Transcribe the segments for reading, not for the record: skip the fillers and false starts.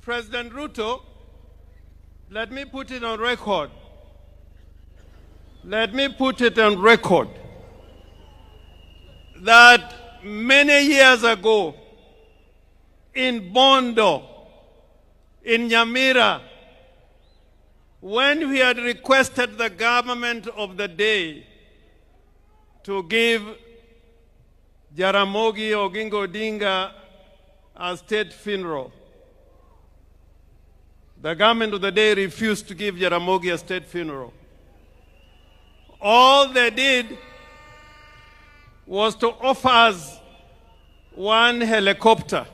President Ruto, let me put it on record. Let me put it on record that many years ago in Bondo, in Nyamira, when we had requested the government of the day to give Jaramogi Oginga Odinga a state funeral, the government of the day refused to give Jaramogi a state funeral. All they did was to offer us one helicopter.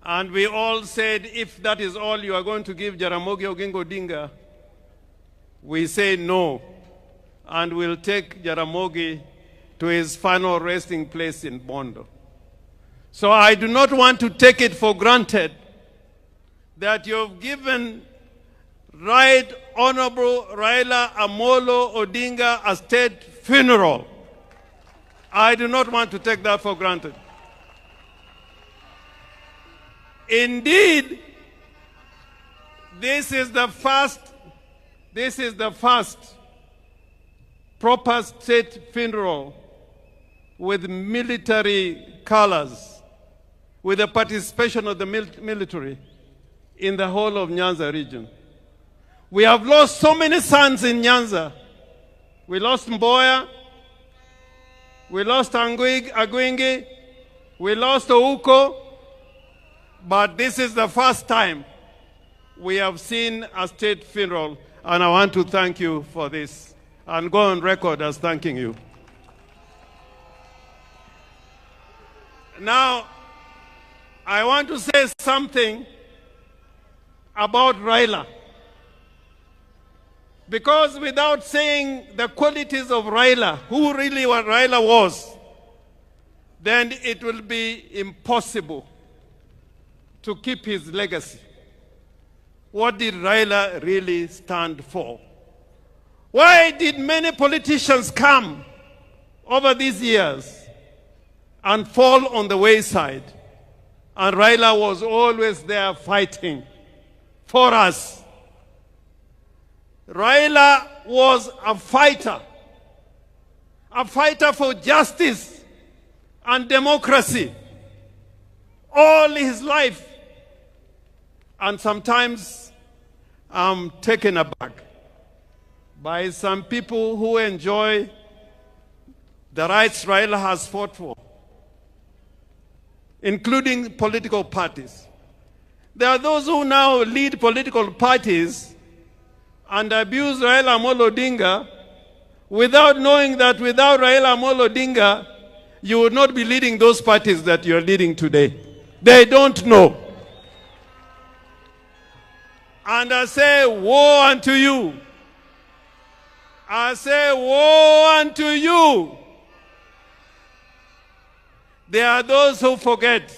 And we all said, if that is all you are going to give Jaramogi Oginga Odinga, we say no. And we'll take Jaramogi to his final resting place in Bondo. So I do not want to take it for granted that you've given Right Honorable Raila Amolo Odinga a state funeral. I do not want to take that for granted. Indeed, this is the first proper state funeral with military colors, with the participation of the military in the whole of Nyanza region. We have lost so many sons in Nyanza. We lost Mboya, we lost Agwingi, we lost Ouko, but this is the first time we have seen a state funeral, and I want to thank you for this and go on record as thanking you. Now, I want to say something about Raila, because without saying the qualities of Raila, who really what Raila was, then it will be impossible to keep his legacy. What did Raila really stand for? Why did many politicians come over these years and fall on the wayside? And Raila was always there fighting for us. Raila was a fighter for justice and democracy all his life. And sometimes I'm taken aback by some people who enjoy the rights Raila has fought for, including political parties. There are those who now lead political parties and abuse Raila Amolo Odinga without knowing that without Raila Amolo Odinga, you would not be leading those parties that you're leading today. They don't know. And I say, woe unto you. I say, woe unto you. There are those who forget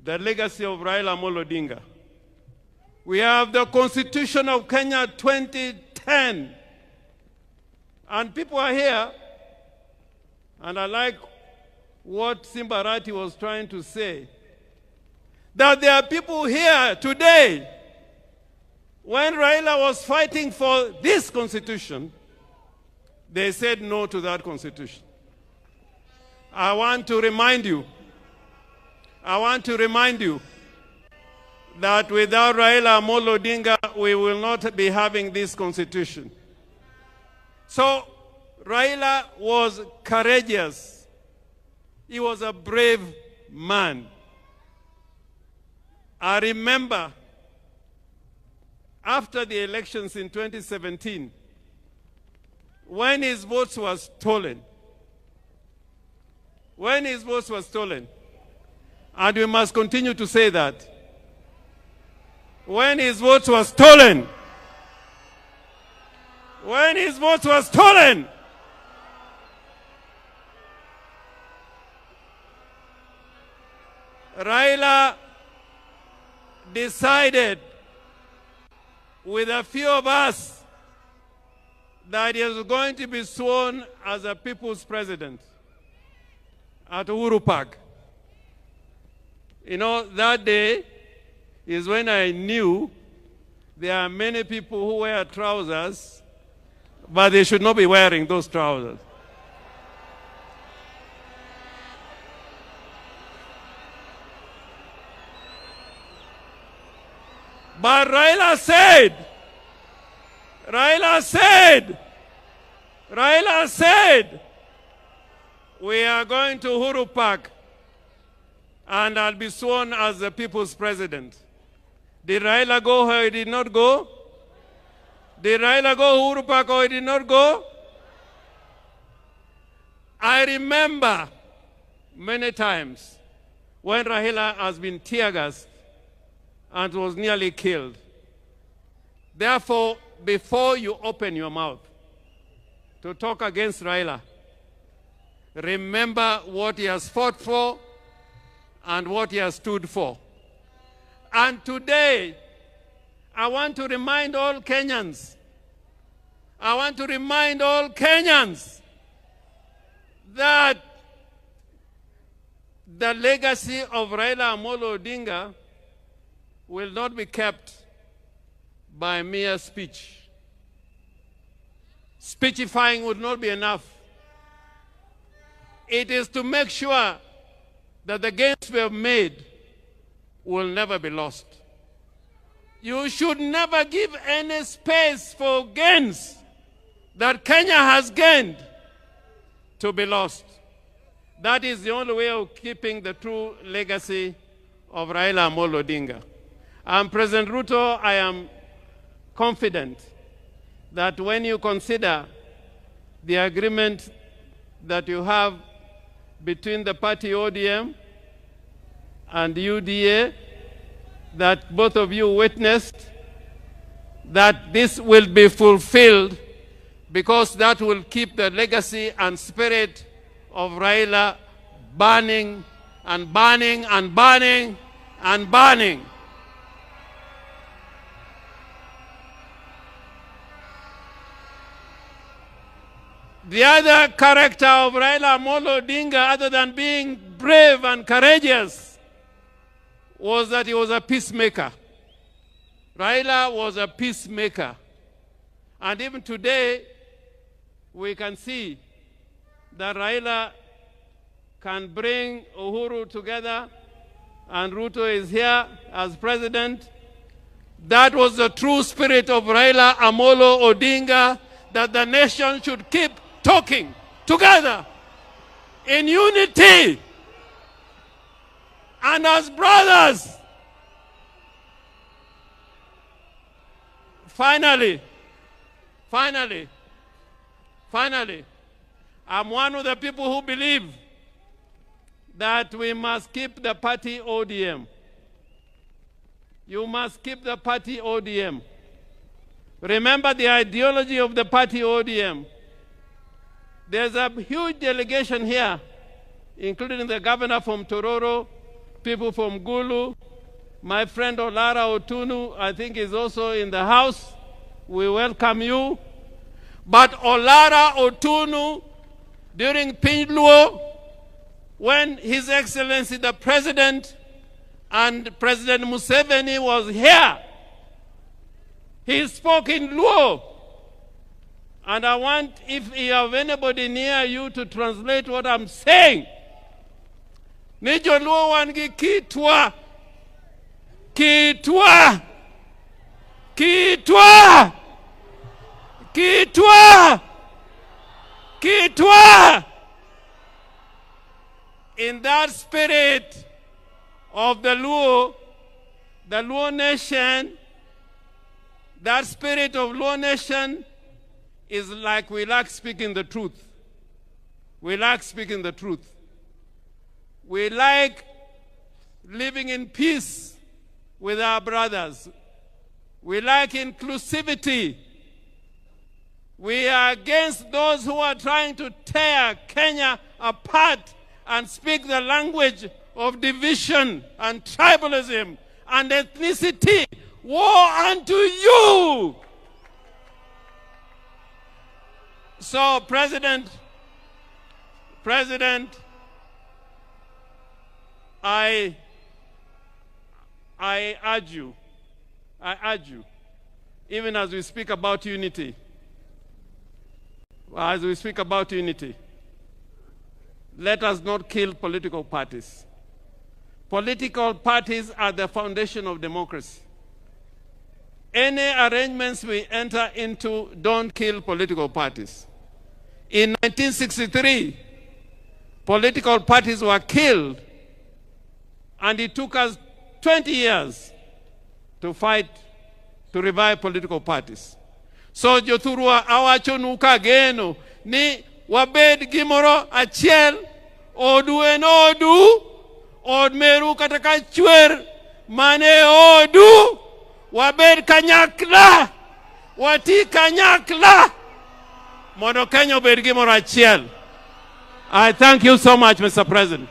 the legacy of Raila Amolo Odinga. We have the Constitution of Kenya 2010. And people are here, and I like what Simbarati was trying to say, that there are people here today, when Raila was fighting for this constitution, they said no to that constitution. I want to remind you that without Raila Amolo Odinga, we will not be having this constitution. So Raila was courageous. He was a brave man. I remember after the elections in 2017, when his votes were stolen, and we must continue to say that, when his votes were stolen, Raila decided with a few of us that he was going to be sworn as a people's president at Uhuru Park. You know, that day is when I knew there are many people who wear trousers, but they should not be wearing those trousers. But Raila said, we are going to Uhuru Park and I'll be sworn as the people's president. Did Raila go or he did not go? Did Raila go Uhuru Park or he did not go? I remember many times when Raila has been tear-gassed and was nearly killed. Therefore, before you open your mouth to talk against Raila, remember what he has fought for and what he has stood for. And today, I want to remind all Kenyans, that the legacy of Raila Amolo Odinga will not be kept by mere speech. Speechifying would not be enough. It is to make sure that the gains we have made will never be lost. You should never give any space for gains that Kenya has gained to be lost. That is the only way of keeping the true legacy of Raila Amolo Odinga. President Ruto, I am confident that when you consider the agreement that you have between the party ODM and UDA, that both of you witnessed, that this will be fulfilled, because that will keep the legacy and spirit of Raila burning and burning and burning and burning. The other character of Raila Amolo Odinga, other than being brave and courageous, was that he was a peacemaker. Raila was a peacemaker. And even today, we can see that Raila can bring Uhuru together, and Ruto is here as president. That was the true spirit of Raila Amolo Odinga, that the nation should keep talking together in unity and as brothers. Finally, I'm one of the people who believe that we must keep the party ODM. You must keep the party ODM. Remember the ideology of the party ODM. There's a huge delegation here, including the governor from Tororo, people from Gulu, my friend Olara Otunu, I think is also in the house. We welcome you. But Olara Otunu, during Pinluo, when His Excellency the President and President Museveni was here, he spoke in Luo. And I want, if you have anybody near you, to translate what I'm saying. Nijo Luo wangi kitwa. Kitwa. Kitwa. Kitwa. Kitwa. In that spirit of the Luo nation, that spirit of Luo nation is like we like speaking the truth. We like speaking the truth. We like living in peace with our brothers. We like inclusivity. We are against those who are trying to tear Kenya apart and speak the language of division and tribalism and ethnicity. Woe unto you! So, President, I I urge you, even as we speak about unity, let us not kill political parties. Political parties are the foundation of democracy. Any arrangements we enter into don't kill political parties. In 1963, political parties were killed, and it took us 20 years to fight to revive political parties. So jothurwa awacho nuka geno ni wabed gimoro achiel, odu en odu, od meru kataka chwer mane odu, wabed kanyakla, wati kanyakla, mondo Kenya obed gimoro achiel. I thank you so much, Mr. President.